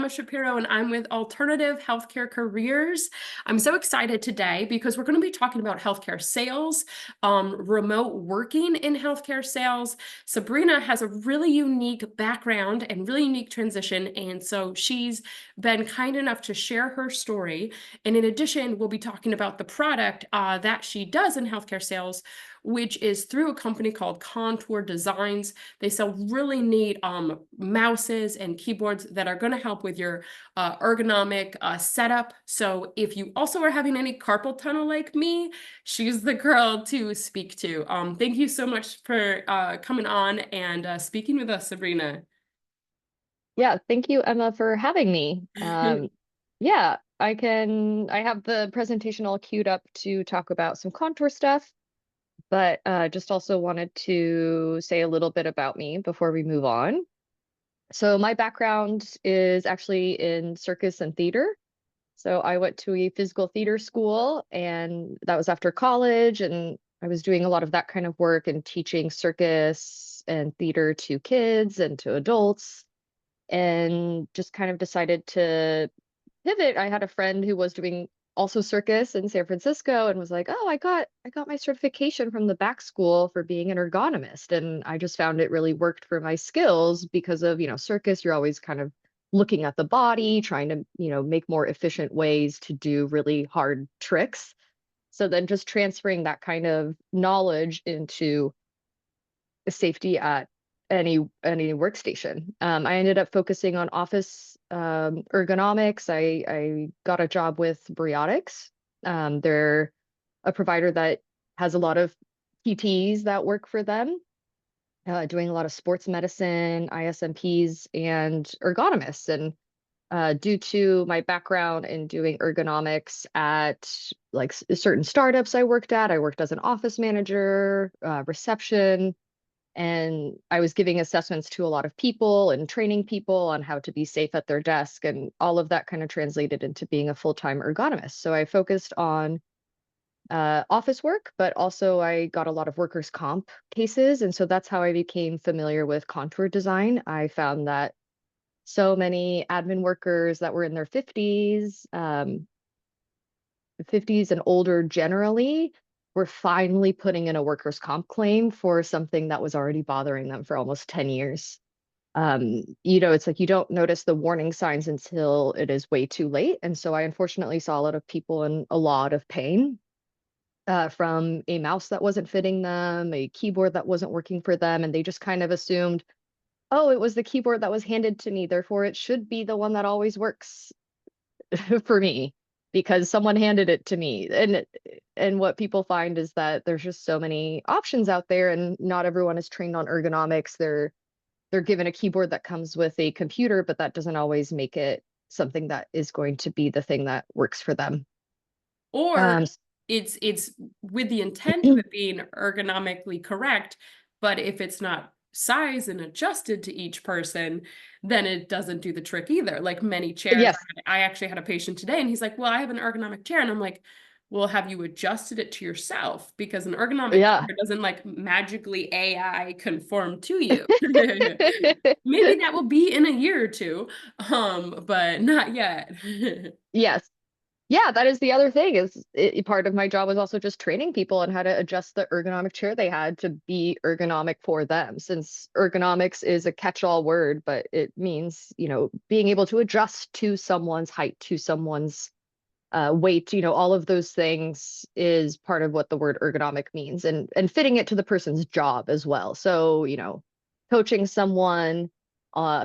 Emma Shapiro, and I'm with Alternative Healthcare Careers. I'm so excited today because we're going to be talking about healthcare sales, remote working in healthcare sales. Sabrina has a really unique background and really unique transition, and so she's been kind enough to share her story. And in addition, we'll be talking about the product that she does in healthcare sales, which is through a company called Contour Designs. They sell really neat mouses and keyboards that are going to help with your ergonomic setup. So if you also are having any carpal tunnel like me, she's the girl to speak to. Thank you so much for coming on and speaking with us, Sabrina. Yeah, thank you, Emma, for having me. Yeah, I have the presentation all queued up to talk about some contour stuff, but just also wanted to say a little bit about me before we move on. So my background is actually in circus and theater. So I went to a physical theater school, and that was after college, and I was doing a lot of that kind of work and teaching circus and theater to kids and to adults, and just kind of decided to pivot. I had a friend who was doing also circus in San Francisco and was like, "Oh, I got my certification from the back school for being an ergonomist." And I just found it really worked for my skills because of, circus, you're always kind of looking at the body, trying to, make more efficient ways to do really hard tricks. So then just transferring that kind of knowledge into safety at any workstation. I ended up focusing on office ergonomics. I got a job with Briotics. They're a provider that has a lot of PTs that work for them, doing a lot of sports medicine, ISMPs, and ergonomists. And due to my background in doing ergonomics at like certain startups I worked as an office manager, reception, and I was giving assessments to a lot of people and training people on how to be safe at their desk. And all of that kind of translated into being a full-time ergonomist. So I focused on office work, but also I got a lot of workers' comp cases. And so that's how I became familiar with contour design. I found that so many admin workers that were in their 50s and older generally were finally putting in a workers' comp claim for something that was already bothering them for almost 10 years. It's like you don't notice the warning signs until it is way too late. And so I unfortunately saw a lot of people in a lot of pain, from a mouse that wasn't fitting them, a keyboard that wasn't working for them, and they just kind of assumed, oh, it was the keyboard that was handed to me, therefore it should be the one that always works for me because someone handed it to me. And what people find is that there's just so many options out there, and not everyone is trained on ergonomics. They're given a keyboard that comes with a computer, but that doesn't always make it something that is going to be the thing that works for them. Or Um, it's with the intent of it being ergonomically correct, but if it's not sized and adjusted to each person, then it doesn't do the trick either. Like many chairs, yes, I actually had a patient today and he's like, "Well, I have an ergonomic chair." And I'm like, "Well, have you adjusted it to yourself? Because an ergonomic yeah. chair doesn't like magically AI conform to you." Maybe that will be in a year or two, but not yet. Yes. Yeah, that is the other thing is part of my job was also just training people on how to adjust the ergonomic chair they had to be ergonomic for them. Since ergonomics is a catch-all word, but it means, being able to adjust to someone's height, to someone's weight, all of those things is part of what the word ergonomic means, and fitting it to the person's job as well. So, coaching someone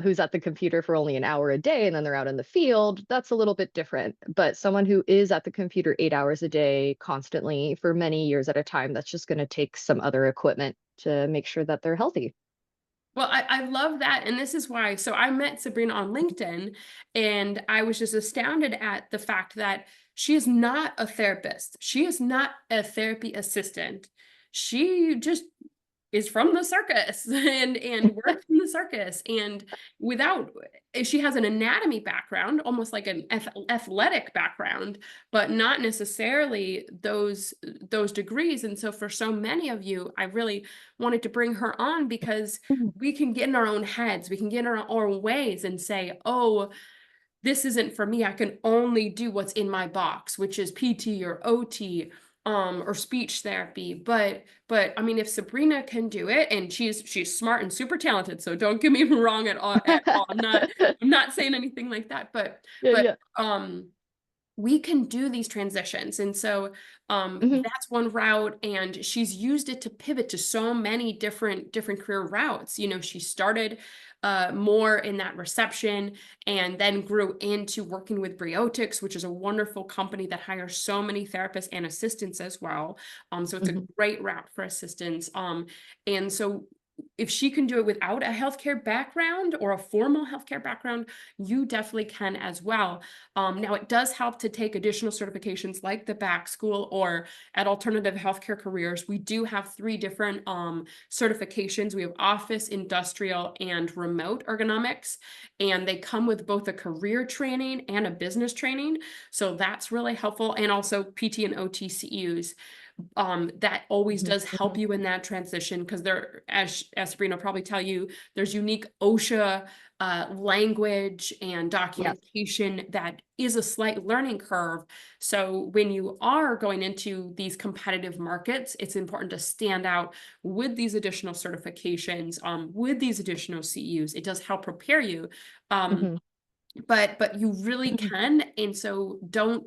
who's at the computer for only an hour a day and then they're out in the field, that's a little bit different. But someone who is at the computer 8 hours a day constantly for many years at a time, that's just going to take some other equipment to make sure that they're healthy. Well, I love that. And this is why. So I met Sabrina on LinkedIn and I was just astounded at the fact that she is not a therapist. She is not a therapy assistant. She just is from the circus and works in the circus and without she has an anatomy background, almost like an athletic background, but not necessarily those degrees. And so for so many of you, I really wanted to bring her on because Mhm. we can get in our own heads, we can get in our own ways and say, oh, this isn't for me. I can only do what's in my box, which is PT or OT, or speech therapy. But I mean, if Sabrina can do it, and she's smart and super talented, so don't get me wrong at all, at all. I'm not saying anything like that, Yeah, but yeah. we can do these transitions. And so Hmm. that's one route, and she's used it to pivot to so many different career routes. You know, she started more in that reception, and then grew into working with Briotics, which is a wonderful company that hires so many therapists and assistants as well. So it's a Hmm. great route for assistants. And so if she can do it without a healthcare background or a formal healthcare background, you definitely can as well. Now, it does help to take additional certifications like the back school, or at Alternative Healthcare Careers. We do have three different certifications. We have office, industrial, and remote ergonomics, and they come with both a career training and a business training. So that's really helpful. And also PT and OT CEUs. That always does help Hmm. you in that transition, because there, as Sabrina will probably tell you, there's unique OSHA language and Yes. documentation that is a slight learning curve. So when you are going into these competitive markets, it's important to stand out with these additional certifications, with these additional CEUs. It does help prepare you. Um, Hmm. but you really can, and so don't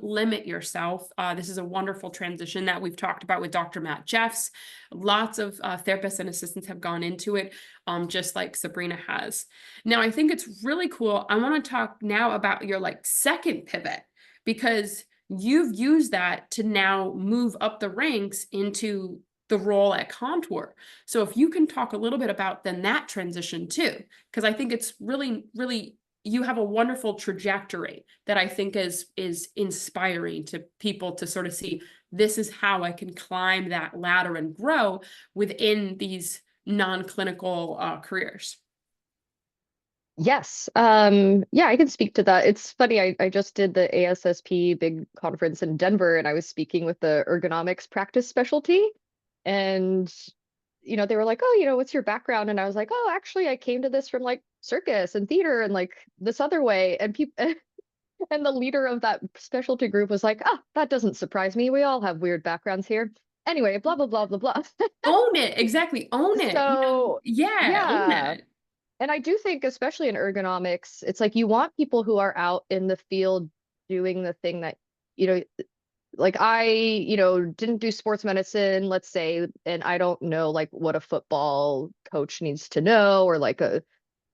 limit yourself. This is a wonderful transition that we've talked about with Dr. Matt Jeffs. Lots of therapists and assistants have gone into it, just like Sabrina has. Now, I think it's really cool. I want to talk now about your like second pivot, because you've used that to now move up the ranks into the role at Contour. So if you can talk a little bit about then that transition too, because I think it's really, you have a wonderful trajectory that I think is inspiring to people to sort of see, this is how I can climb that ladder and grow within these non-clinical careers. Yes. Yeah, I can speak to that. It's funny, I just did the ASSP big conference in Denver, and I was speaking with the ergonomics practice specialty. And, they were like, oh, what's your background? And I was like, oh, actually, I came to this from like circus and theater and like this other way. And people and the leader of that specialty group was like, oh, that doesn't surprise me. We all have weird backgrounds here. Anyway, blah, blah, blah, blah, blah. Own it, exactly, own it. You know, So, yeah, own yeah. it. And I do think, especially in ergonomics, it's like you want people who are out in the field doing the thing that, you know, like I, didn't do sports medicine, let's say, and I don't know like what a football coach needs to know, or like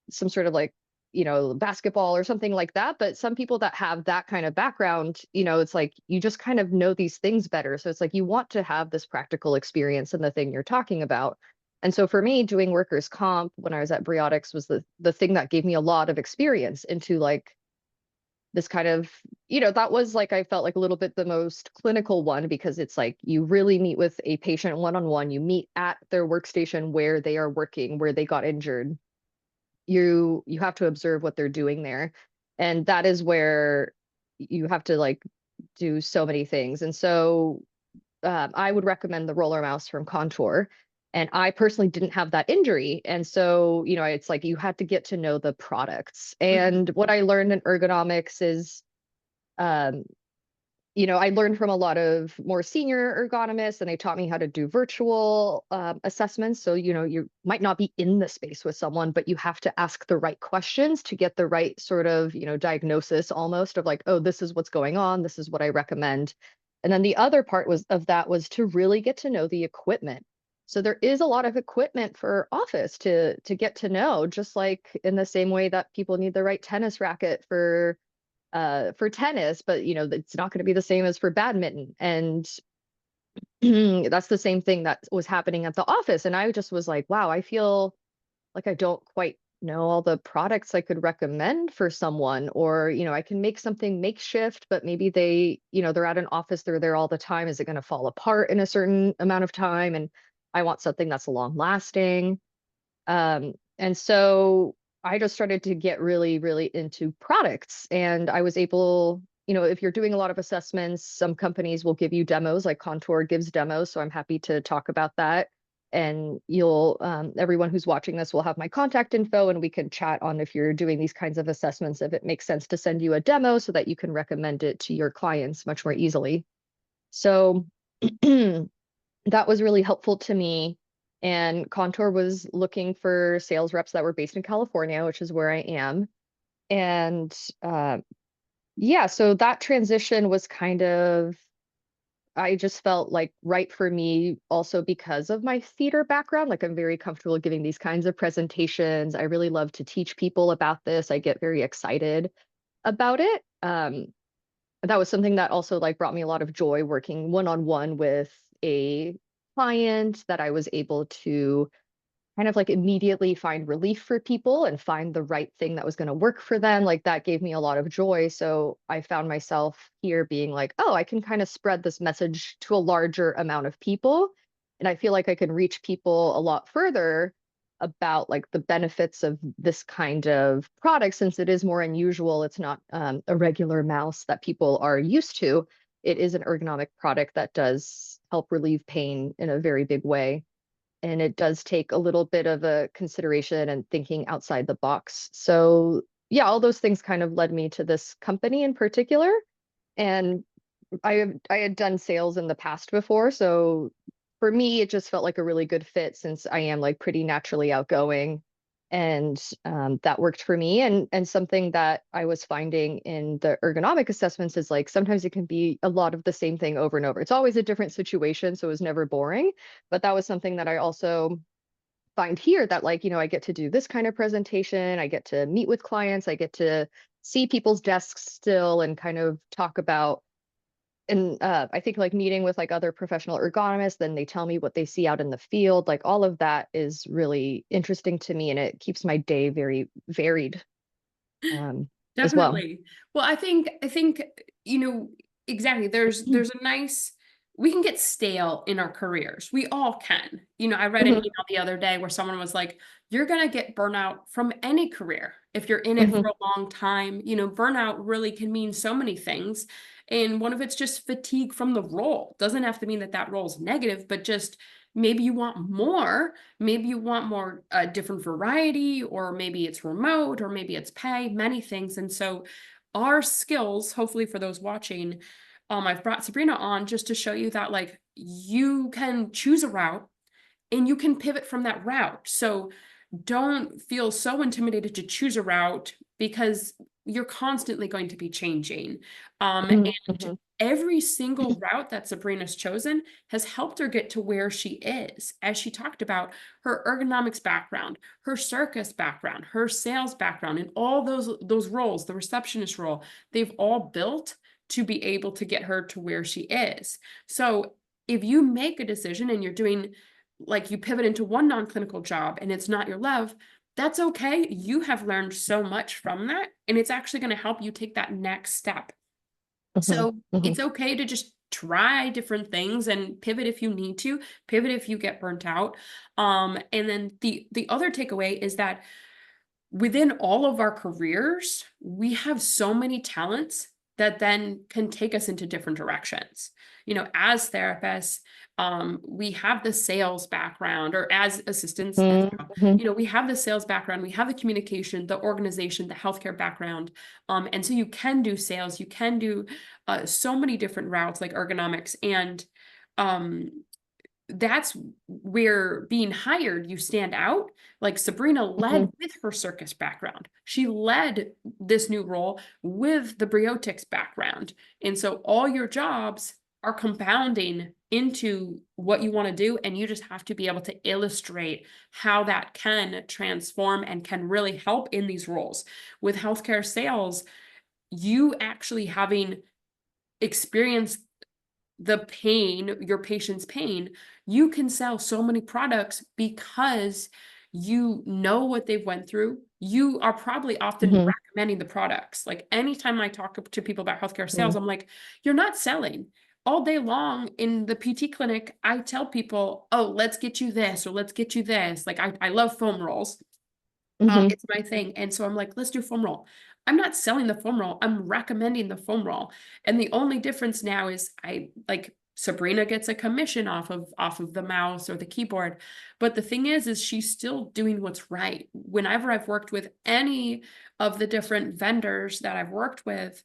some sort of like, basketball or something like that. But some people that have that kind of background, it's like you just kind of know these things better. So it's like you want to have this practical experience in the thing you're talking about. And so for me, doing workers' comp when I was at Briotics was the thing that gave me a lot of experience into like this kind of, that was like I felt like a little bit the most clinical one, because it's like you really meet with a patient one-on-one. You meet at their workstation where they are working, where they got injured. You have to observe what they're doing there, and that is where you have to like do so many things. And so I would recommend the roller mouse from Contour. And I personally didn't have that injury. And so, it's like you had to get to know the products. Mhm. And what I learned in ergonomics is, um, I learned from a lot of more senior ergonomists, and they taught me how to do virtual assessments. So, you might not be in the space with someone, but you have to ask the right questions to get the right sort of, diagnosis almost of like, oh, this is what's going on. This is what I recommend. And then the other part was to really get to know the equipment. So there is a lot of equipment for office to get to know, just like in the same way that people need the right tennis racket for tennis, but it's not going to be the same as for badminton. And that's the same thing that was happening at the office. And I just was like, wow, I feel like I don't quite know all the products I could recommend for someone. Or, I can make something makeshift, but maybe they're at an office, they're there all the time. Is it going to fall apart in a certain amount of time? And I want something that's long lasting. And so I just started to get really, really into products. And I was able, if you're doing a lot of assessments, some companies will give you demos, like Contour gives demos. So I'm happy to talk about that. And you'll, everyone who's watching this will have my contact info, and we can chat on if you're doing these kinds of assessments, if it makes sense to send you a demo so that you can recommend it to your clients much more easily. So that was really helpful to me. And Contour was looking for sales reps that were based in California, which is where I am. And yeah, so that transition was kind of, I just felt like right for me also because of my theater background. Like I'm very comfortable giving these kinds of presentations. I really love to teach people about this. I get very excited about it. That was something that also like brought me a lot of joy working one-on-one with a client that I was able to kind of like immediately find relief for people and find the right thing that was going to work for them. Like that gave me a lot of joy. So I found myself here being like, oh, I can kind of spread this message to a larger amount of people. And I feel like I can reach people a lot further about like the benefits of this kind of product since it is more unusual. It's not a regular mouse that people are used to. It is an ergonomic product that does help relieve pain in a very big way, and it does take a little bit of a consideration and thinking outside the box. So yeah, all those things kind of led me to this company in particular. And I had done sales in the past before, so for me it just felt like a really good fit since I am like pretty naturally outgoing, and that worked for me. And something that I was finding in the ergonomic assessments is like sometimes it can be a lot of the same thing over and over. It's always a different situation, so it was never boring. But that was something that I also find here, that like, you know, I get to do this kind of presentation, I get to meet with clients, I get to see people's desks still and kind of talk about, and I think like meeting with like other professional ergonomists, then they tell me what they see out in the field. Like all of that is really interesting to me, and it keeps my day very varied as well. Definitely. Well, I think, you know, exactly. There's a nice, we can get stale in our careers. We all can. You know, I read an Mhm, email the other day where someone was like, you're gonna get burnout from any career if you're in it mhm, for a long time. You know, burnout really can mean so many things. And one of it's just fatigue from the role. Doesn't have to mean that that role's negative, but just maybe you want more. Maybe you want more different variety, or maybe it's remote, or maybe it's pay, many things. And so our skills, hopefully for those watching, I've brought Sabrina on just to show you that like you can choose a route and you can pivot from that route. So don't feel so intimidated to choose a route because you're constantly going to be changing. mhm, And mhm, every single route that Sabrina's chosen has helped her get to where she is. As she talked about her ergonomics background, her circus background, her sales background, and all those roles, the receptionist role, they've all built to be able to get her to where she is. So if you make a decision and you're doing like you pivot into one non-clinical job and it's not your love, that's okay. You have learned so much from that, and it's actually going to help you take that next step. mhm, So mhm, it's okay to just try different things and pivot if you need to, pivot if you get burnt out. And then the other takeaway is that within all of our careers, we have so many talents that then can take us into different directions. You know, as therapists, we have the sales background, or as assistants as mhm, well. mhm, You know, we have the sales background, we have the communication, the organization, the healthcare background. And so you can do sales, you can do so many different routes like ergonomics. And um, that's where being hired, you stand out. Like Sabrina led mhm, with her circus background. She led this new role with the briotics background. And so all your jobs are compounding into what you want to do. And you just have to be able to illustrate how that can transform and can really help in these roles. With healthcare sales, you actually having experienced the pain, your patient's pain, you can sell so many products because you know what they've went through. You are probably often mhm, recommending the products. Like anytime I talk to people about healthcare sales, mhm, I'm like, you're not selling. All day long in the PT clinic, I tell people, oh, let's get you this or let's get you this. Like I love foam rolls. mhm, It's my thing. And so I'm like, let's do foam roll. I'm not selling the foam roll. I'm recommending the foam roll. And the only difference now is I like Sabrina gets a commission off of the mouse or the keyboard. But the thing is she's still doing what's right. Whenever I've worked with any of the different vendors that I've worked with,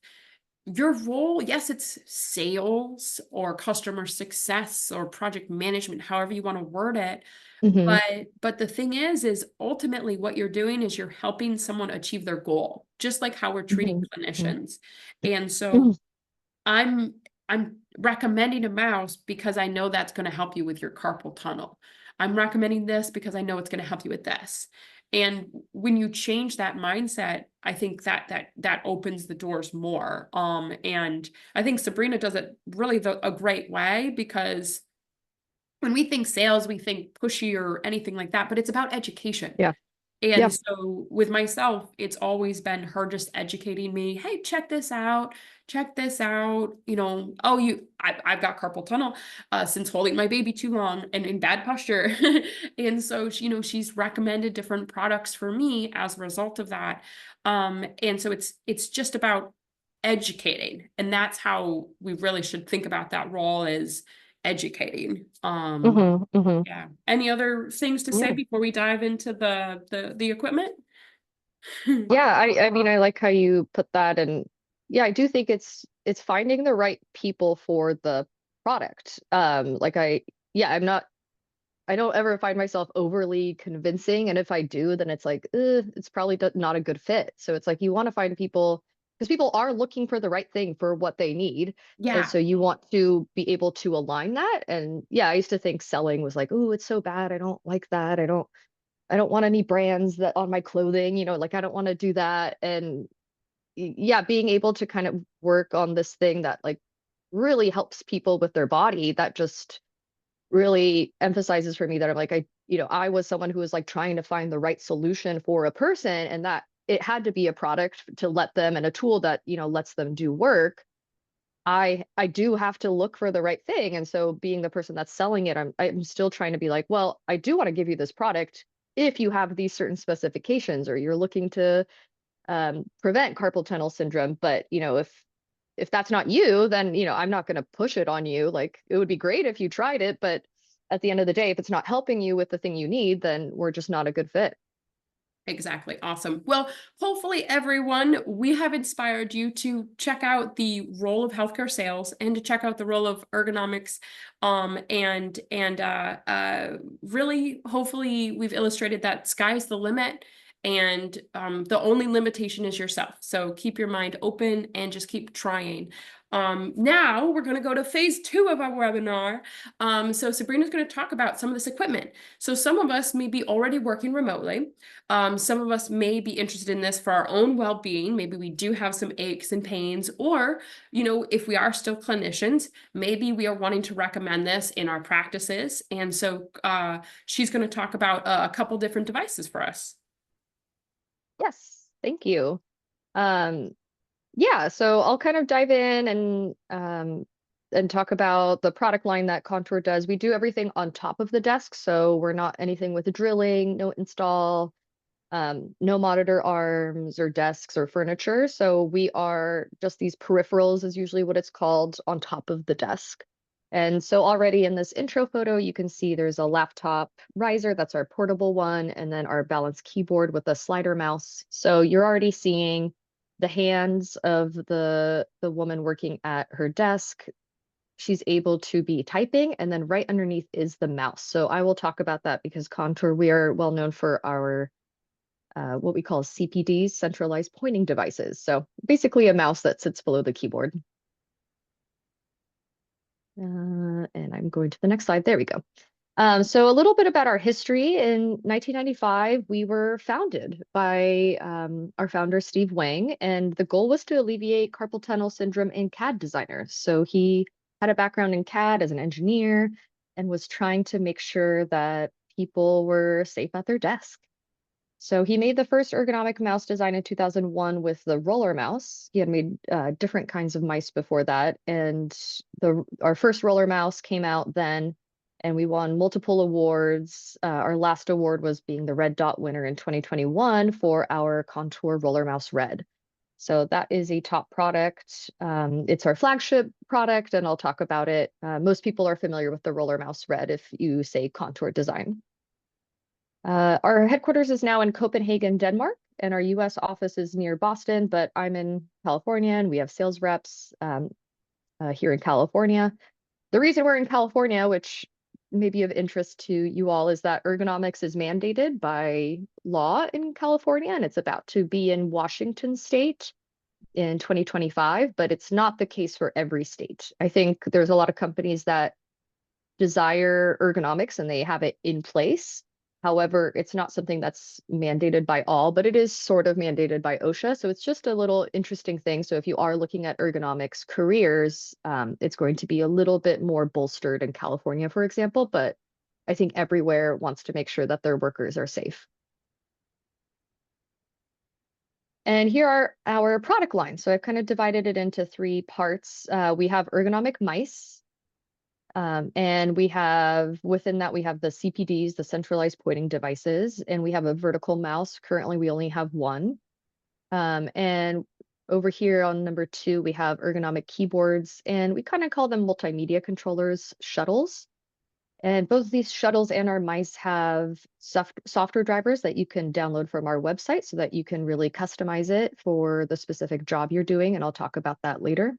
your role, yes, it's sales or customer success or project management, however you want to word it. Hmm. But the thing is ultimately what you're doing is you're helping someone achieve their goal, just like how we're treating Hmm. clinicians. And so Hmm. I'm I'm recommending a mouse because I know that's going to help you with your carpal tunnel. I'm recommending this because I know it's going to help you with this. And when you change that mindset, I think that opens the doors more. And I think Sabrina does it really a great way, because when we think sales, we think pushy or anything like that, but it's about education. Yeah. And Yeah. so with myself, it's always been her just educating me. Hey, check this out. Check this out. Oh, I've got carpal tunnel since holding my baby too long and in bad posture. And so, she's recommended different products for me as a result of that. And so it's just about educating. And that's how we really should think about that role, is educating. Hmm. Hmm. Yeah. Any other things to say Yeah. before we dive into the equipment? Yeah, I mean, I like how you put that, and yeah, I do think it's finding the right people for the product. Like yeah, I don't ever find myself overly convincing, and if I do, then it's like, it's probably not a good fit. So it's like you want to find people, because people are looking for the right thing for what they need, and Yeah. so you want to be able to align that. And yeah, I used to think selling was like, oh, it's so bad. I don't like that. I don't want any brands that on my clothing, like I don't want to do that. And yeah, being able to kind of work on this thing that like really helps people with their body, that just really emphasizes for me that I'm like, I was someone who was like trying to find the right solution for a person, and that it had to be a product to let them, and a tool that, lets them do work. I do have to look for the right thing. And so being the person that's selling it, I'm still trying to be like, well, I do want to give you this product if you have these certain specifications, or you're looking to prevent carpal tunnel syndrome. But if that's not you, then I'm not going to push it on you. Like, it would be great if you tried it, but at the end of the day, if it's not helping you with the thing you need, then we're just not a good fit. Exactly. Awesome. Well, hopefully, everyone, we have inspired you to check out the role of healthcare sales and to check out the role of ergonomics. And really, hopefully, we've illustrated that sky's the limit, and the only limitation is yourself. So keep your mind open and just keep trying. Now we're going to go to phase 2 of our webinar. So Sabrina's going to talk about some of this equipment. So some of us may be already working remotely. Some of us may be interested in this for our own well-being. Maybe we do have some aches and pains, or, if we are still clinicians, maybe we are wanting to recommend this in our practices. And so she's going to talk about a couple different devices for us. Yes, thank you. Um, yeah, so I'll kind of dive in and talk about the product line that Contour does. We do everything on top of the desk, so we're not anything with drilling, no install, no monitor arms or desks or furniture. So we are just these peripherals, is usually what it's called, on top of the desk. And so already in this intro photo, you can see there's a laptop riser, that's our portable one, and then our balanced keyboard with a slider mouse. So you're already seeing the hands of the woman working at her desk. She's able to be typing, and then right underneath is the mouse. So I will talk about that because Contour, we are well known for our what we call CPDs, centralized pointing devices. So basically a mouse that sits below the keyboard. And I'm going to the next slide. There we go. So a little bit about our history. In 1995, we were founded by our founder, Steve Wang, and the goal was to alleviate carpal tunnel syndrome in CAD designers. So he had a background in CAD as an engineer and was trying to make sure that people were safe at their desk. So he made the first ergonomic mouse design in 2001 with the roller mouse. He had made different kinds of mice before that, and our first roller mouse came out then, and we won multiple awards. Our last award was being the Red Dot winner in 2021 for our Contour Roller Mouse Red. So that is a top product. It's our flagship product, and I'll talk about it. Most people are familiar with the Roller Mouse Red if you say contour design. Our headquarters is now in Copenhagen, Denmark, and our US office is near Boston, but I'm in California and we have sales reps here in California. The reason we're in California, which may be of interest to you all, is that ergonomics is mandated by law in California, and it's about to be in Washington state in 2025, but it's not the case for every state. I think there's a lot of companies that desire ergonomics and they have it in place. However, it's not something that's mandated by all, but it is sort of mandated by OSHA. So it's just a little interesting thing. So if you are looking at ergonomics careers, it's going to be a little bit more bolstered in California, for example, but I think everywhere wants to make sure that their workers are safe. And here are our product lines. So I've kind of divided it into three parts. We have ergonomic mice. And we have, within that, we have the CPDs, the centralized pointing devices, and we have a vertical mouse. Currently, we only have one. And over here on number 2, we have ergonomic keyboards, and we kind of call them multimedia controllers, shuttles. And both these shuttles and our mice have software drivers that you can download from our website so that you can really customize it for the specific job you're doing, and I'll talk about that later.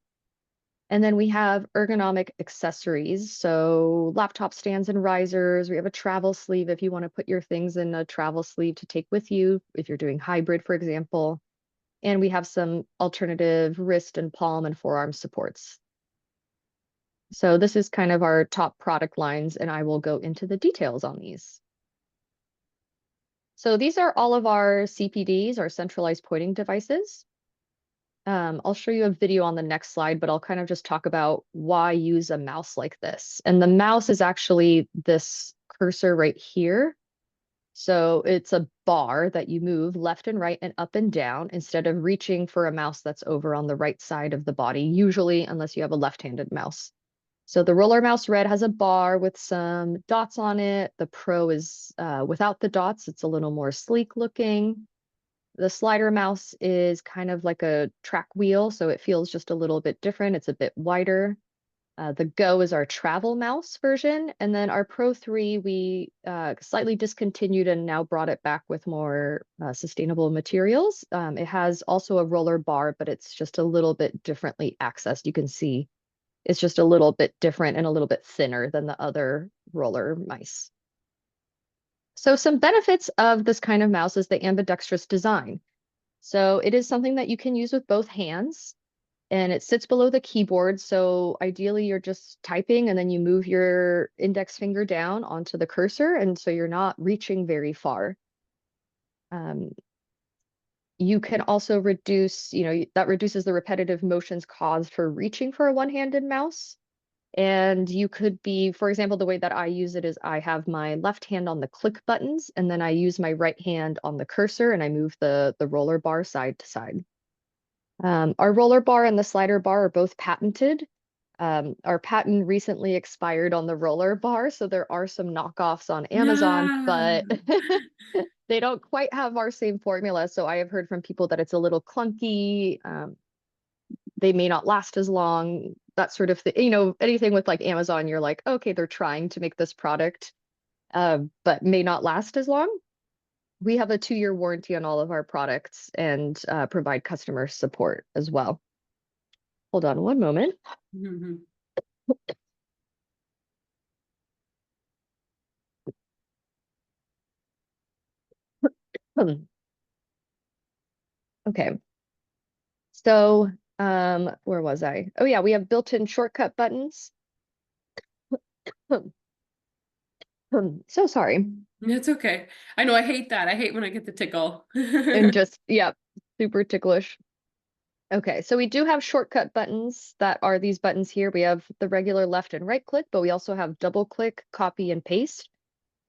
And then we have ergonomic accessories. So laptop stands and risers. We have a travel sleeve if you want to put your things in a travel sleeve to take with you, if you're doing hybrid, for example. And we have some alternative wrist and palm and forearm supports. So this is kind of our top product lines, and I will go into the details on these. So these are all of our CPDs, our centralized pointing devices. I'll show you a video on the next slide, but I'll kind of just talk about why use a mouse like this. And the mouse is actually this cursor right here. So it's a bar that you move left and right and up and down instead of reaching for a mouse that's over on the right side of the body, usually unless you have a left-handed mouse. So the Roller Mouse Red has a bar with some dots on it. The Pro is without the dots. It's a little more sleek looking. The slider mouse is kind of like a track wheel, so it feels just a little bit different. It's a bit wider. The Go is our travel mouse version. And then our Pro 3, we slightly discontinued and now brought it back with more sustainable materials. It has also a roller bar, but it's just a little bit differently accessed. You can see it's just a little bit different and a little bit thinner than the other roller mice. So some benefits of this kind of mouse is the ambidextrous design. So it is something that you can use with both hands, and it sits below the keyboard. So ideally you're just typing and then you move your index finger down onto the cursor. And so you're not reaching very far. You can also reduce, that reduces the repetitive motions caused for reaching for a one-handed mouse. And you could be, for example, the way that I use it is I have my left hand on the click buttons, and then I use my right hand on the cursor, and I move the roller bar side to side. Our roller bar and the slider bar are both patented. Our patent recently expired on the roller bar, so there are some knockoffs on Amazon, but No. they don't quite have our same formula. So I have heard from people that it's a little clunky. They may not last as long, that sort of thing. Anything with like Amazon, you're like, okay, they're trying to make this product, but may not last as long. We have a 2-year warranty on all of our products and provide customer support as well. Hold on one moment. Mhm. Okay. So, where was I? Oh yeah, we have built-in shortcut buttons. So sorry. That's okay. I know I hate that. I hate when I get the tickle. And just, yeah, super ticklish. Okay, so we do have shortcut buttons that are these buttons here. We have the regular left and right click, but we also have double click, copy, and paste.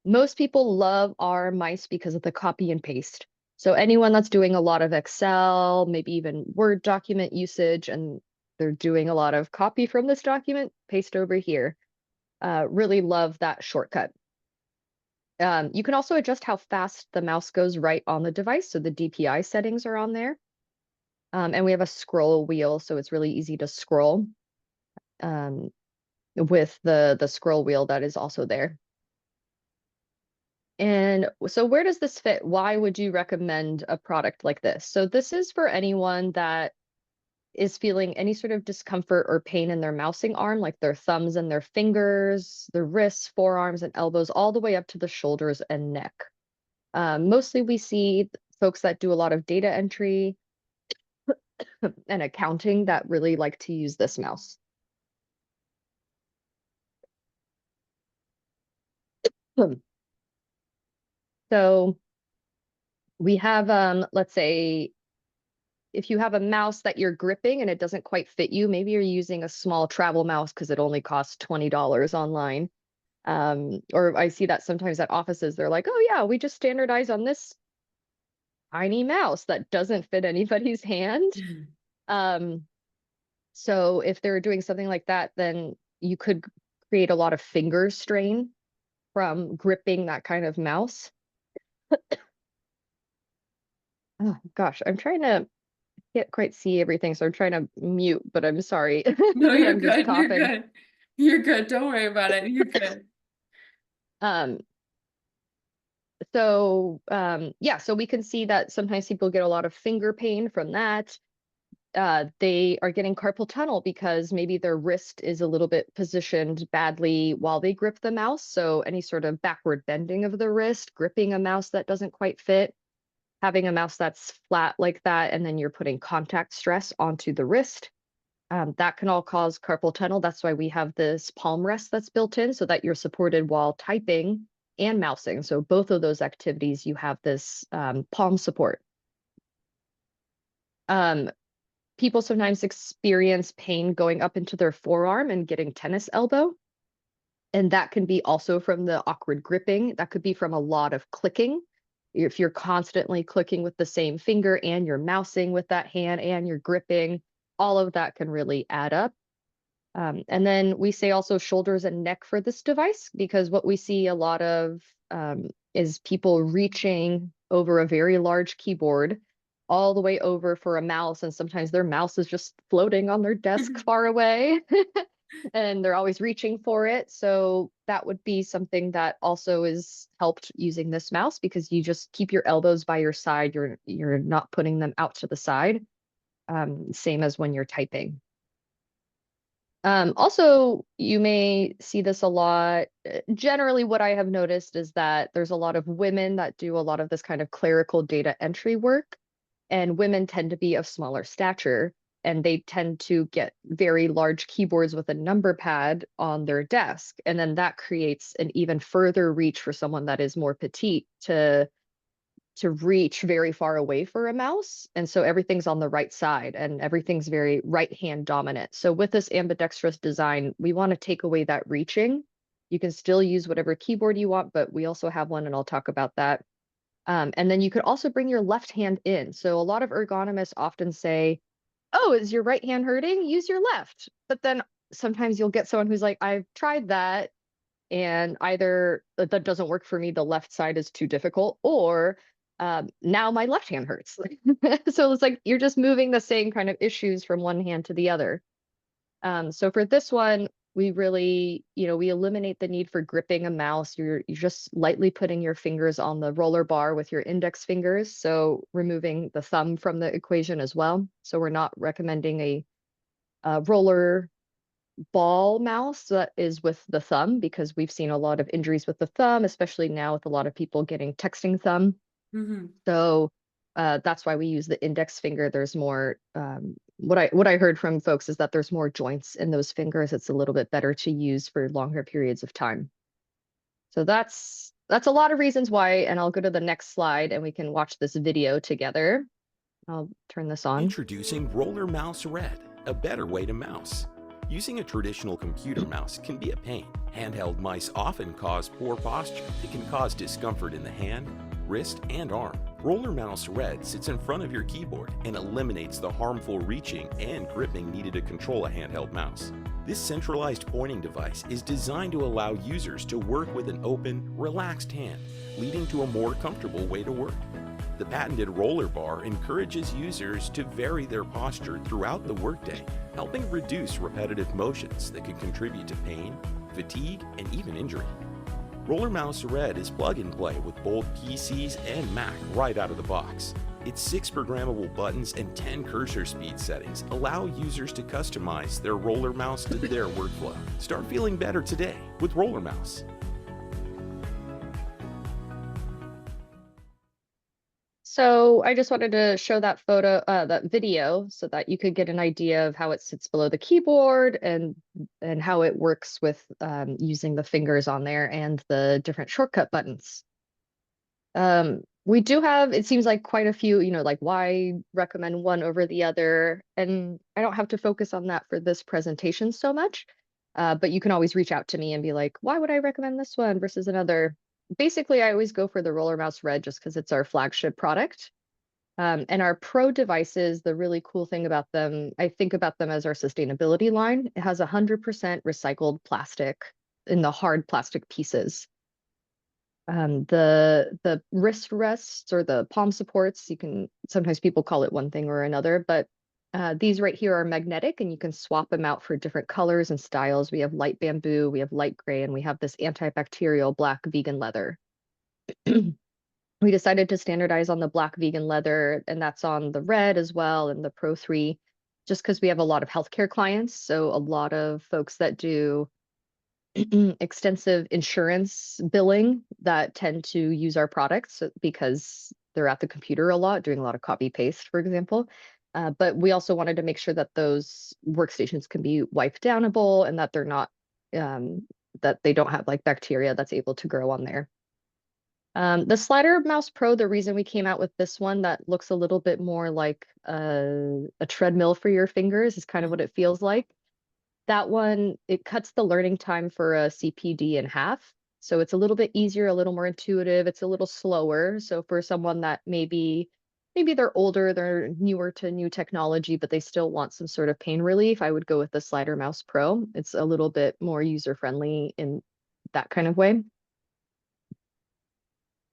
Most people love our mice because of the copy and paste. So anyone that's doing a lot of Excel, maybe even Word document usage, and they're doing a lot of copy from this document, paste over here. Really love that shortcut. You can also adjust how fast the mouse goes right on the device. So the DPI settings are on there. And we have a scroll wheel, so it's really easy to scroll um, with the scroll wheel that is also there. And so where does this fit? Why would you recommend a product like this? So this is for anyone that is feeling any sort of discomfort or pain in their mousing arm, like their thumbs and their fingers, their wrists, forearms, and elbows, all the way up to the shoulders and neck. Mostly we see folks that do a lot of data entry and accounting that really like to use this mouse. So we have, let's say, if you have a mouse that you're gripping and it doesn't quite fit you, maybe you're using a small travel mouse because it only costs $20 online. Or I see that sometimes at offices, they're like, oh yeah, we just standardize on this tiny mouse that doesn't fit anybody's hand. Um, so if they're doing something like that, then you could create a lot of finger strain from gripping that kind of mouse. Oh gosh, I'm trying to can't quite see everything, so I'm trying to mute, but I'm sorry. No, you're I'm just good. You're coughing. good. You're good. Don't worry about it. You're good. Um, yeah, so we can see that sometimes people get a lot of finger pain from that. They are getting carpal tunnel because maybe their wrist is a little bit positioned badly while they grip the mouse. So any sort of backward bending of the wrist, gripping a mouse that doesn't quite fit, having a mouse that's flat like that, and then you're putting contact stress onto the wrist. That can all cause carpal tunnel. That's why we have this palm rest that's built in so that you're supported while typing and mousing. So both of those activities, you have this palm support. Um, People sometimes experience pain going up into their forearm and getting tennis elbow. And that can be also from the awkward gripping. That could be from a lot of clicking. If you're constantly clicking with the same finger and you're mousing with that hand and you're gripping, all of that can really add up. And then we say also shoulders and neck for this device, because what we see a lot of is people reaching over a very large keyboard all the way over for a mouse. And sometimes their mouse is just floating on their desk far away and they're always reaching for it. So that would be something that also is helped using this mouse, because you just keep your elbows by your side. You're not putting them out to the side. Same as when you're typing. Also, you may see this a lot. Generally, what I have noticed is that there's a lot of women that do a lot of this kind of clerical data entry work, and women tend to be of smaller stature, and they tend to get very large keyboards with a number pad on their desk. And then that creates an even further reach for someone that is more petite to reach very far away for a mouse. And so everything's on the right side and everything's very right hand dominant. So with this ambidextrous design, we want to take away that reaching. You can still use whatever keyboard you want, but we also have one and I'll talk about that. And then you could also bring your left hand in. So a lot of ergonomists often say, oh, is your right hand hurting? Use your left. But then sometimes you'll get someone who's like, I've tried that and either that doesn't work for me, the left side is too difficult, or now my left hand hurts. So it's like you're just moving the same kind of issues from one hand to the other. So for this one, we really, we eliminate the need for gripping a mouse. You're just lightly putting your fingers on the roller bar with your index fingers. So removing the thumb from the equation as well. So we're not recommending a roller ball mouse that is with the thumb, because we've seen a lot of injuries with the thumb, especially now with a lot of people getting texting thumb. So that's why we use the index finger. There's more, what I heard from folks is that there's more joints in those fingers. It's a little bit better to use for longer periods of time. So that's a lot of reasons why, and I'll go to the next slide and we can watch this video together. I'll turn this on. Introducing Roller Mouse Red, a better way to mouse. Using a traditional computer mouse can be a pain. Handheld mice often cause poor posture. It can cause discomfort in the hand, wrist, and arm. Roller Mouse Red sits in front of your keyboard and eliminates the harmful reaching and gripping needed to control a handheld mouse. This centralized pointing device is designed to allow users to work with an open, relaxed hand, leading to a more comfortable way to work. The The patented roller bar encourages users to vary their posture throughout the workday, helping reduce repetitive motions that can contribute to pain, fatigue, and even injury. Roller Mouse Red is plug and play with both PCs and Mac right out of the box. Its 6 programmable buttons and 10 cursor speed settings allow users to customize their roller mouse to their workflow. Start feeling better today with Roller Mouse. So I just wanted to show that that video, so that you could get an idea of how it sits below the keyboard and how it works with using the fingers on there and the different shortcut buttons. We do have, it seems like, quite a few, like why recommend one over the other. And I don't have to focus on that for this presentation so much, but you can always reach out to me and be like, why would I recommend this one versus another? Basically, I always go for the Roller Mouse Red just because it's our flagship product. And our Pro devices, the really cool thing about them, I think about them as our sustainability line. It has 100% recycled plastic in the hard plastic pieces. The wrist rests or the palm supports, sometimes people call it one thing or another, but these right here are magnetic, and you can swap them out for different colors and styles. We have light bamboo, we have light gray, and we have this antibacterial black vegan leather. We decided to standardize on the black vegan leather, and that's on the Red as well, and the Pro 3, just because we have a lot of healthcare clients. So a lot of folks that do extensive insurance billing that tend to use our products because they're at the computer a lot, doing a lot of copy paste, for example. But we also wanted to make sure that those workstations can be wipe downable and that they're not, that they don't have like bacteria that's able to grow on there. The Slider Mouse Pro, the reason we came out with this one that looks a little bit more like a treadmill for your fingers is kind of what it feels like. That one, it cuts the learning time for a CPD in half. So it's a little bit easier, a little more intuitive. It's a little slower. So for someone that maybe they're older, they're newer to new technology, but they still want some sort of pain relief, I would go with the Slider Mouse Pro. It's a little bit more user-friendly in that kind of way.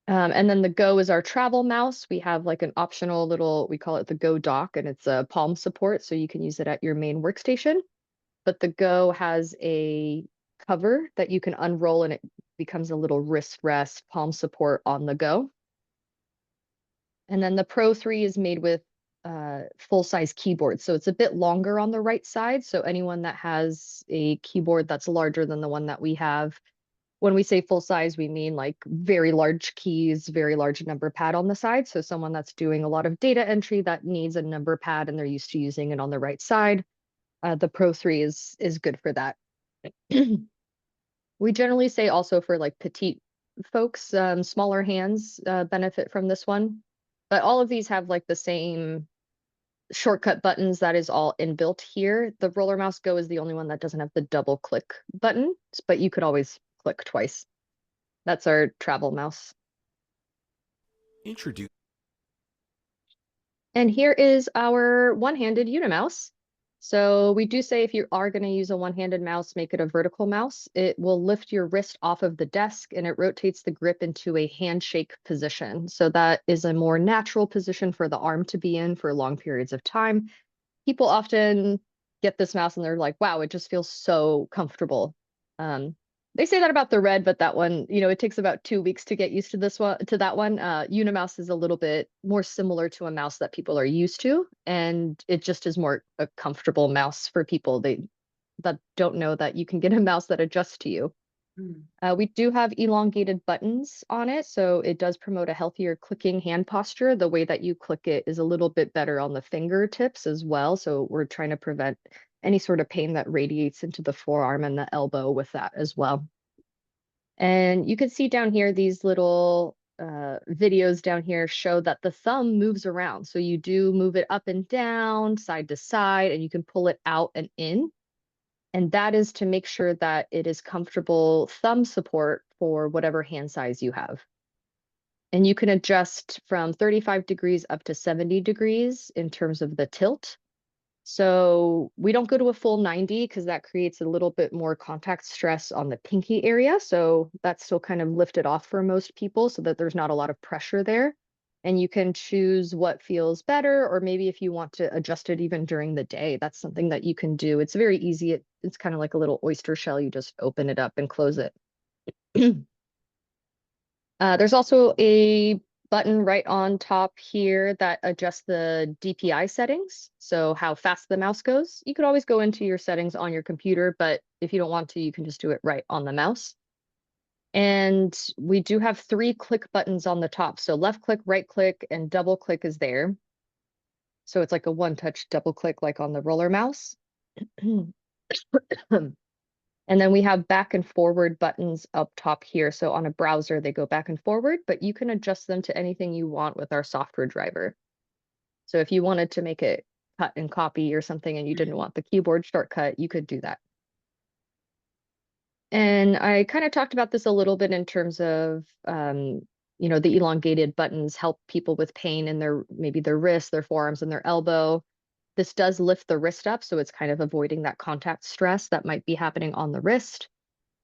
And then the Go is our travel mouse. We have like an optional little, we call it the Go dock, and it's a palm support, so you can use it at your main workstation. But the Go has a cover that you can unroll, and it becomes a little wrist rest palm support on the go. And then the Pro 3 is made with full-size keyboard. So it's a bit longer on the right side. So anyone that has a keyboard that's larger than the one that we have, when we say full size, we mean like very large keys, very large number pad on the side. So someone that's doing a lot of data entry that needs a number pad and they're used to using it on the right side, the Pro 3 is good for that. We generally say also for like petite folks, smaller hands benefit from this one. But all of these have like the same shortcut buttons that is all inbuilt here. The Roller Mouse Go is the only one that doesn't have the double click button, but you could always click twice. That's our travel mouse. Introduce. And here is our one-handed Unim Mouse. So we do say if you are going to use a one-handed mouse, make it a vertical mouse. It will lift your wrist off of the desk and it rotates the grip into a handshake position. So that is a more natural position for the arm to be in for long periods of time. People often get this mouse and they're like, wow, it just feels so comfortable. They say that about the Red, but that one, it takes about 2 weeks to get used to that one. Unim Mouse is a little bit more similar to a mouse that people are used to, and it just is more a comfortable mouse for people that don't know that you can get a mouse that adjusts to you. We do have elongated buttons on it, so it does promote a healthier clicking hand posture. The way that you click it is a little bit better on the fingertips as well, so we're trying to prevent any sort of pain that radiates into the forearm and the elbow with that as well. And you can see down here, these little videos down here show that the thumb moves around. So you do move it up and down, side to side, and you can pull it out and in. And that is to make sure that it is comfortable thumb support for whatever hand size you have. And you can adjust from 35 degrees up to 70 degrees in terms of the tilt. So we don't go to a full 90 because that creates a little bit more contact stress on the pinky area. So that's still kind of lifted off for most people so that there's not a lot of pressure there. and you can choose what feels better, or maybe if you want to adjust it even during the day, that's something that you can do. It's very easy. It's kind of like a little oyster shell. You just open it up and close it. There's also a button right on top here that adjusts the DPI settings. So how fast the mouse goes. You could always go into your settings on your computer, but if you don't want to, you can just do it right on the mouse. And we do have 3 click buttons on the top. So left click, right click, and double click is there. So it's like a one-touch double click like on the roller mouse. And then we have back and forward buttons up top here. So on a browser, they go back and forward, but you can adjust them to anything you want with our software driver. So if you wanted to make it cut and copy or something and you didn't want the keyboard shortcut, you could do that. And I kind of talked about this a little bit in terms of, you know, the elongated buttons help people with pain in their, maybe their wrist, their forearms, and their elbow. This does lift the wrist up, so it's kind of avoiding that contact stress that might be happening on the wrist.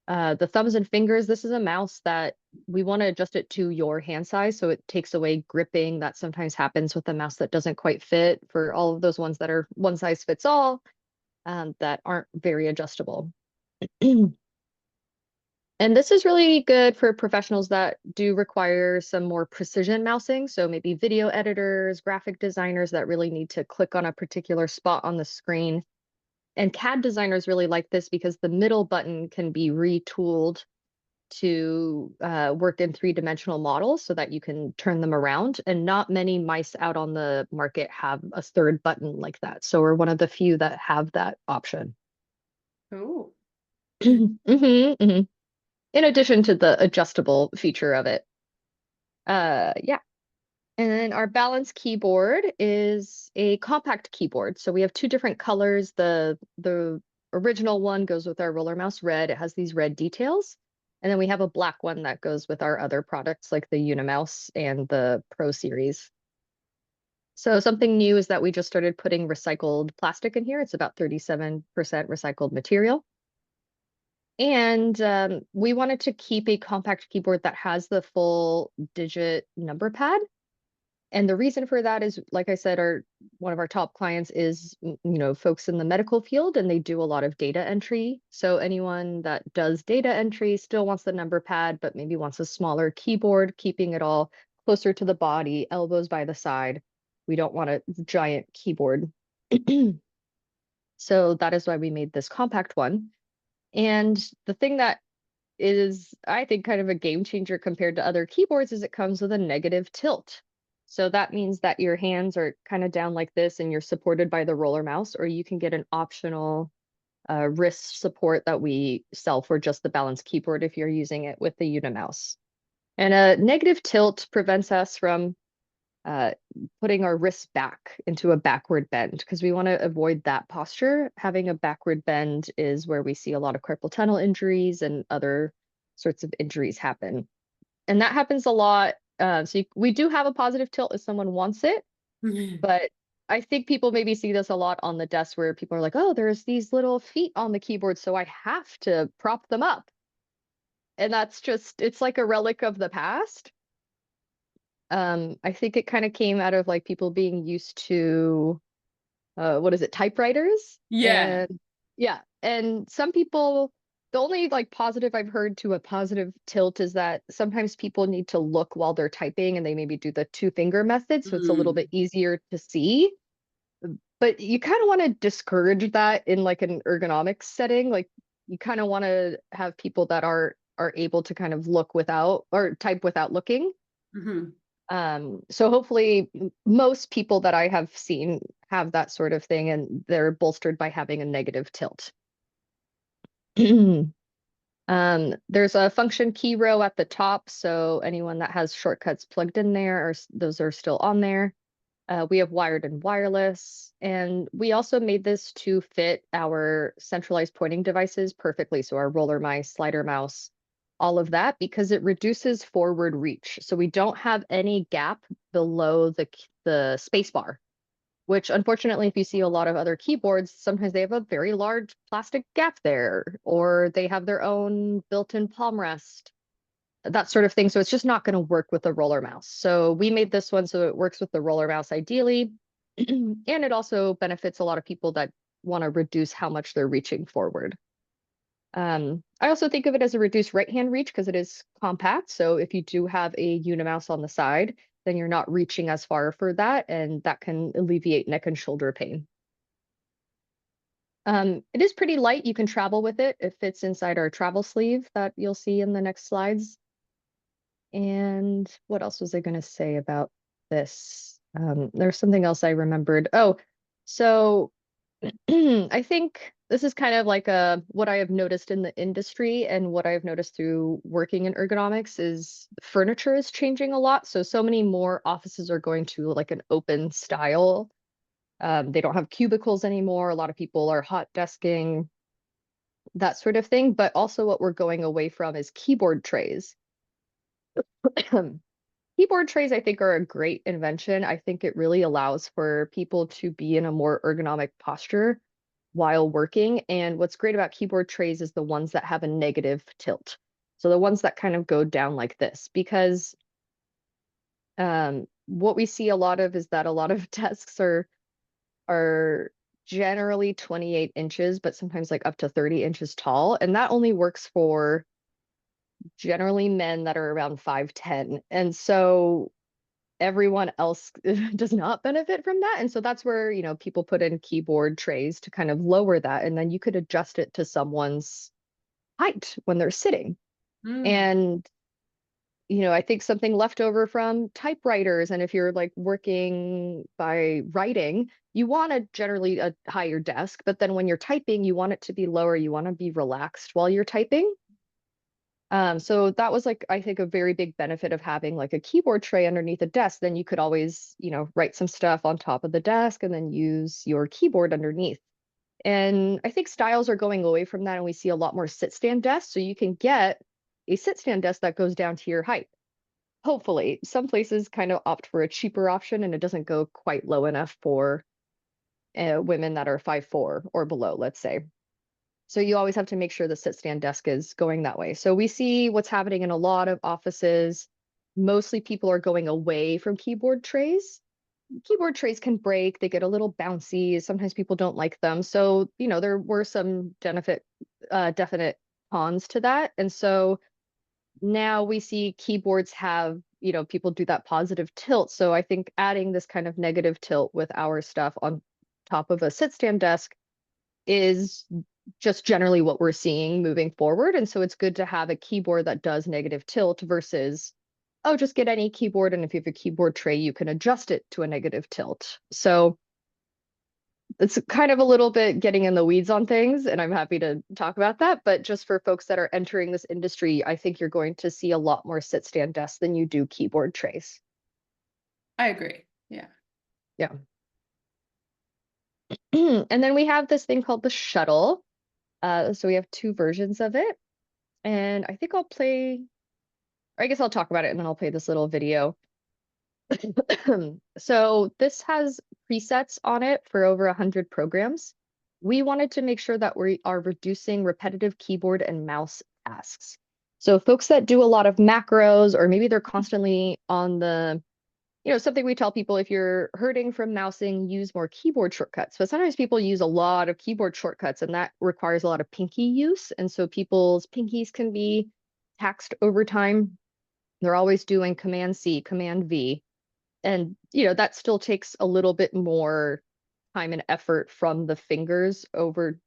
The thumbs and fingers, this is a mouse that we want to adjust it to your hand size, so it takes away gripping that sometimes happens with a mouse that doesn't quite fit, for all of those ones that are one size fits all, that aren't very adjustable. And this is really good for professionals that do require some more precision mousing. So maybe video editors, graphic designers that really need to click on a particular spot on the screen. And CAD designers really like this because the middle button can be retooled to work in 3-dimensional models so that you can turn them around. And not many mice out on the market have a third button like that. So we're one of the few that have that option. Oh. In addition to the adjustable feature of it. Yeah. And then our balance keyboard is a compact keyboard. So we have 2 different colors. The original one goes with our roller mouse red. It has these red details. And then we have a black one that goes with our other products like the Unim Mouse and the Pro series. So something new is that we just started putting recycled plastic in here. It's about 37% recycled material. And we wanted to keep a compact keyboard that has the full digit number pad. And the reason for that is, like I said, one of our top clients is, you know, folks in the medical field, and they do a lot of data entry. So anyone that does data entry still wants the number pad, but maybe wants a smaller keyboard, keeping it all closer to the body, elbows by the side. We don't want a giant keyboard. So that is why we made this compact one. And the thing that is, I think, kind of a game changer compared to other keyboards is it comes with a negative tilt. So that means that your hands are kind of down like this and you're supported by the roller mouse, or you can get an optional wrist support that we sell for just the balance keyboard if you're using it with the Unim Mouse. And a negative tilt prevents us from putting our wrists back into a backward bend, because we want to avoid that posture. Having a backward bend is where we see a lot of carpal tunnel injuries and other sorts of injuries happen. And that happens a lot. We do have a positive tilt if someone wants it, but I think people maybe see this a lot on the desk where people are like, oh, there's these little feet on the keyboard, so I have to prop them up. And that's just, it's like a relic of the past. I think it kind of came out of like people being used to what is it, typewriters? Yeah. And yeah, and some people, the only like positive I've heard to a positive tilt is that sometimes people need to look while they're typing and they maybe do the 2-finger method, so it's a little bit easier to see. But you kind of want to discourage that in like an ergonomics setting. Like you kind of want to have people that are able to kind of look without, or type without looking. So hopefully most people that I have seen have that sort of thing, and they're bolstered by having a negative tilt. There's a function key row at the top, so anyone that has shortcuts plugged in there, those are still on there. We have wired and wireless, and we also made this to fit our centralized pointing devices perfectly. So our roller mice, slider mouse, all of that, because it reduces forward reach. So we don't have any gap below the space bar, which unfortunately, if you see a lot of other keyboards, sometimes they have a very large plastic gap there, or they have their own built-in palm rest. that sort of thing. So it's just not going to work with the roller mouse. So we made this one so it works with the roller mouse ideally. And it also benefits a lot of people that want to reduce how much they're reaching forward. I also think of it as a reduced right hand reach because it is compact. So if you do have a Unim Mouse on the side, then you're not reaching as far for that, and that can alleviate neck and shoulder pain. It is pretty light. You can travel with it. It fits inside our travel sleeve that you'll see in the next slides. And what else was I going to say about this? There's something else I remembered. Oh, so I think this is kind of like what I have noticed in the industry and what I've noticed through working in ergonomics is furniture is changing a lot. So many more offices are going to like an open style. They don't have cubicles anymore. A lot of people are hot desking, that sort of thing. But also what we're going away from is keyboard trays. Keyboard trays, I think, are a great invention. I think it really allows for people to be in a more ergonomic posture while working. And what's great about keyboard trays is the ones that have a negative tilt. So the ones that kind of go down like this, because what we see a lot of is that a lot of desks are generally 28 inches, but sometimes like up to 30 inches tall. And that only works for generally men that are around 5'10". And so everyone else does not benefit from that. And so that's where, people put in keyboard trays to kind of lower that. And then you could adjust it to someone's height when they're sitting. And, I think something left over from typewriters. And if you're like working by writing, you want to generally a higher desk, but then when you're typing, you want it to be lower. You want to be relaxed while you're typing. So that was like, I think, a very big benefit of having like a keyboard tray underneath a desk. Then you could always, write some stuff on top of the desk and then use your keyboard underneath. And I think styles are going away from that. And we see a lot more sit stand desks. So you can get a sit stand desk that goes down to your height. Hopefully, some places kind of opt for a cheaper option and it doesn't go quite low enough for women that are 5'4" or below, let's say. So you always have to make sure the sit stand desk is going that way. So we see what's happening in a lot of offices. Mostly people are going away from keyboard trays. Keyboard trays can break, they get a little bouncy. Sometimes people don't like them. So, there were some definite cons to that. And so now we see keyboards have, people do that positive tilt. So I think adding this kind of negative tilt with our stuff on top of a sit stand desk is just generally what we're seeing moving forward. And so it's good to have a keyboard that does negative tilt versus, oh, just get any keyboard. And if you have a keyboard tray, you can adjust it to a negative tilt. So it's kind of a little bit getting in the weeds on things, and I'm happy to talk about that. But just for folks that are entering this industry, I think you're going to see a lot more sit stand desks than you do keyboard trays. I agree. Yeah. Yeah. And then we have this thing called the Shuttle. So we have two versions of it. And I think I guess I'll talk about it and then I'll play this little video. So this has presets on it for over 100 programs. We wanted to make sure that we are reducing repetitive keyboard and mouse tasks. So folks that do a lot of macros, or maybe they're constantly on the, something we tell people, if you're hurting from mousing, use more keyboard shortcuts. But sometimes people use a lot of keyboard shortcuts and that requires a lot of pinky use. And so people's pinkies can be taxed over time. They're always doing Command C, Command V. And, that still takes a little bit more time and effort from the fingers over,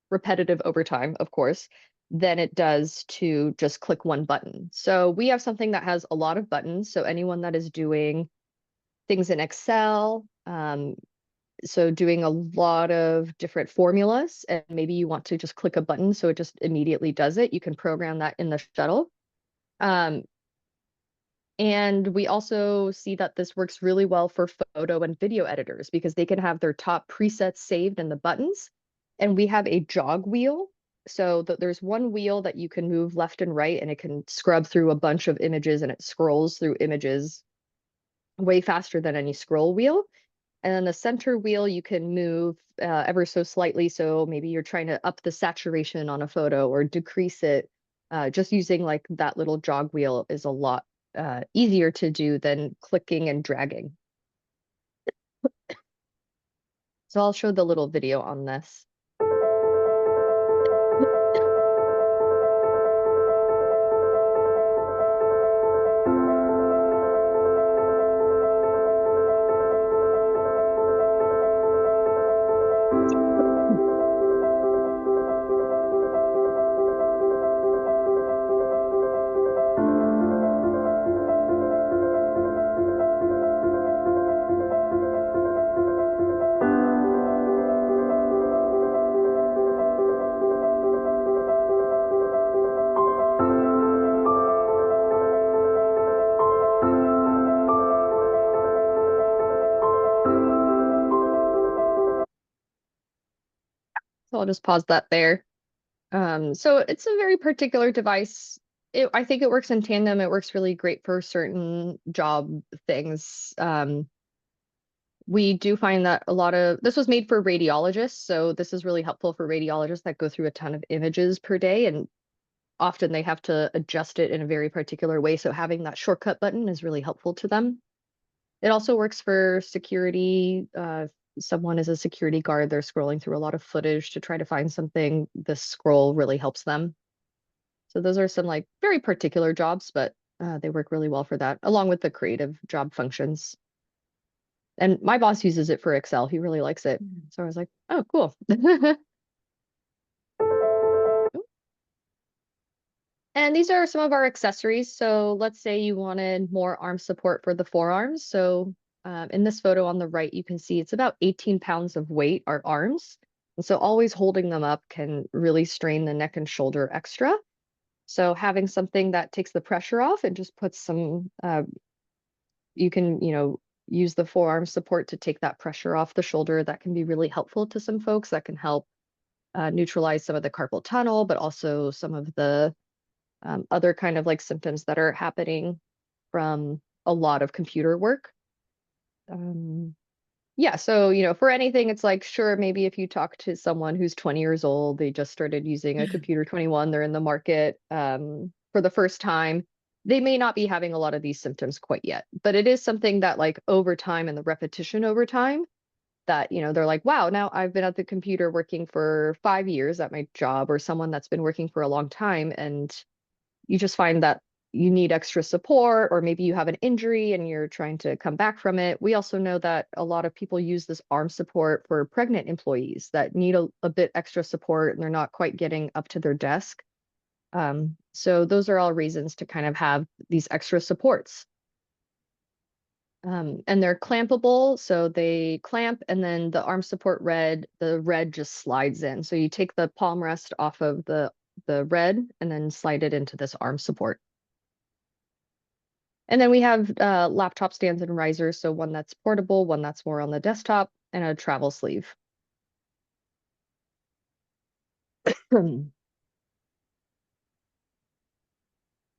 repetitive over time, of course, than it does to just click one button. So we have something that has a lot of buttons. So anyone that is doing things in Excel, so doing a lot of different formulas, and maybe you want to just click a button so it just immediately does it, you can program that in the Shuttle. And we also see that this works really well for photo and video editors because they can have their top presets saved in the buttons. And we have a jog wheel. So there's one wheel that you can move left and right, and it can scrub through a bunch of images, and it scrolls through images way faster than any scroll wheel. And then the center wheel, you can move ever so slightly. So maybe you're trying to up the saturation on a photo or decrease it. Just using like that little jog wheel is a lot easier to do than clicking and dragging. So I'll show the little video on this. So I'll just pause that there. So it's a very particular device. I think it works in tandem. It works really great for certain job things. We do find that this was made for radiologists, so this is really helpful for radiologists that go through a ton of images per day, and often they have to adjust it in a very particular way. So having that shortcut button is really helpful to them. It also works for security. Someone is a security guard, they're scrolling through a lot of footage to try to find something. This scroll really helps them. So those are some like very particular jobs, but they work really well for that, along with the creative job functions. And my boss uses it for Excel. He really likes it. So I was like, oh, cool. And these are some of our accessories. So let's say you wanted more arm support for the forearms. So in this photo on the right, you can see it's about 18 pounds of weight, our arms. And so always holding them up can really strain the neck and shoulder extra. So having something that takes the pressure off and just puts some, you can, use the forearm support to take that pressure off the shoulder. That can be really helpful to some folks. That can help neutralize some of the carpal tunnel, but also some of the other kind of like symptoms that are happening from a lot of computer work. Yeah, so, for anything, it's like, sure, maybe if you talk to someone who's 20 years old, they just started using a computer 21, they're in the market for the first time, they may not be having a lot of these symptoms quite yet. But it is something that like over time and the repetition over time that, they're like, wow, now I've been at the computer working for 5 years at my job, or someone that's been working for a long time, and you just find that you need extra support, or maybe you have an injury and you're trying to come back from it. We also know that a lot of people use this arm support for pregnant employees that need a bit extra support and they're not quite getting up to their desk. So those are all reasons to kind of have these extra supports. And they're clampable, so they clamp, and then the arm support the red just slides in. So you take the palm rest off of the red and then slide it into this arm support. And then we have laptop stands and risers, so one that's portable, one that's more on the desktop, and a travel sleeve.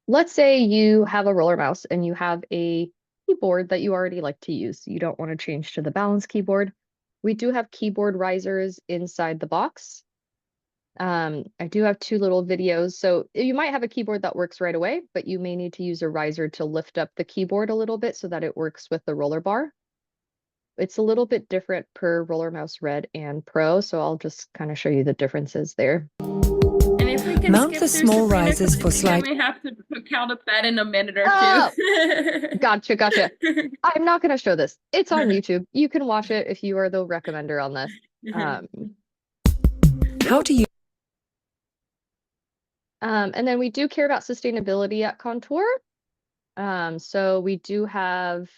Let's say you have a roller mouse and you have a keyboard that you already like to use. You don't want to change to the balance keyboard. We do have keyboard risers inside the box. I do have two little videos. So you might have a keyboard that works right away, but you may need to use a riser to lift up the keyboard a little bit so that it works with the roller bar. It's a little bit different per Roller Mouse Red and Pro, so I'll just kind of show you the differences there. And if we can Mount skip the through small Sabrina, risers 'cause for I think slide. I may have to put Cal to bed in a minute or Oh, two. Gotcha. I'm not going to show this. It's on YouTube. You can watch it if you are the recommender on this. How do you? And then we do care about sustainability at Contour. So we do have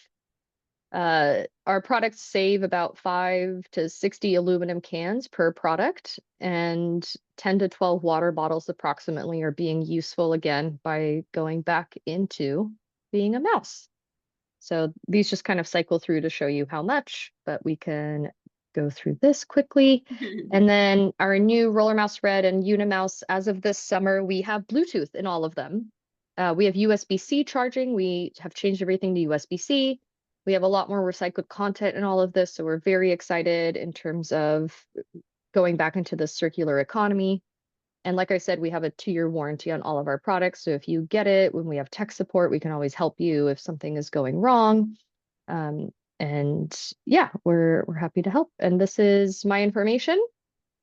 our products save about 5 to 60 aluminum cans per product, and 10 to 12 water bottles approximately are being useful again by going back into being a mouse. So these just kind of cycle through to show you how much, but we can go through this quickly. And then our new Roller Mouse Red and Unim Mouse, as of this summer, we have Bluetooth in all of them. We have USB-C charging. We have changed everything to USB-C. We have a lot more recycled content in all of this, so we're very excited in terms of going back into the circular economy. And like I said, we have a 2-year warranty on all of our products. So if you get it, when we have tech support, we can always help you if something is going wrong. And yeah, we're happy to help. And this is my information,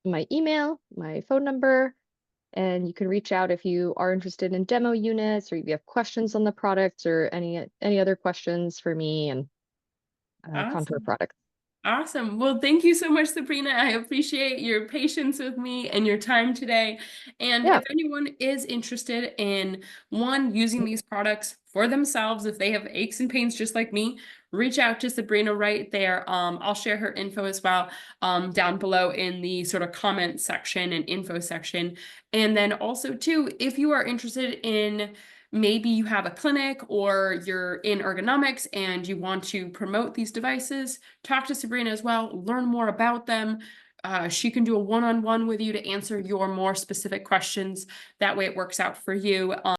my email, my phone number, and you can reach out if you are interested in demo units or if you have questions on the products or any other questions for me and Contour Awesome. products. Awesome. Well, thank you so much, Sabrina. I appreciate your patience with me and your time today. And Yeah. if anyone is interested in using these products for themselves, if they have aches and pains just like me, reach out to Sabrina right there. I'll share her info as well down below in the sort of comment section and info section. And then also too, if you are interested in maybe you have a clinic or you're in ergonomics and you want to promote these devices, talk to Sabrina as well, learn more about them. She can do a one-on-one with you to answer your more specific questions. That way it works out for you.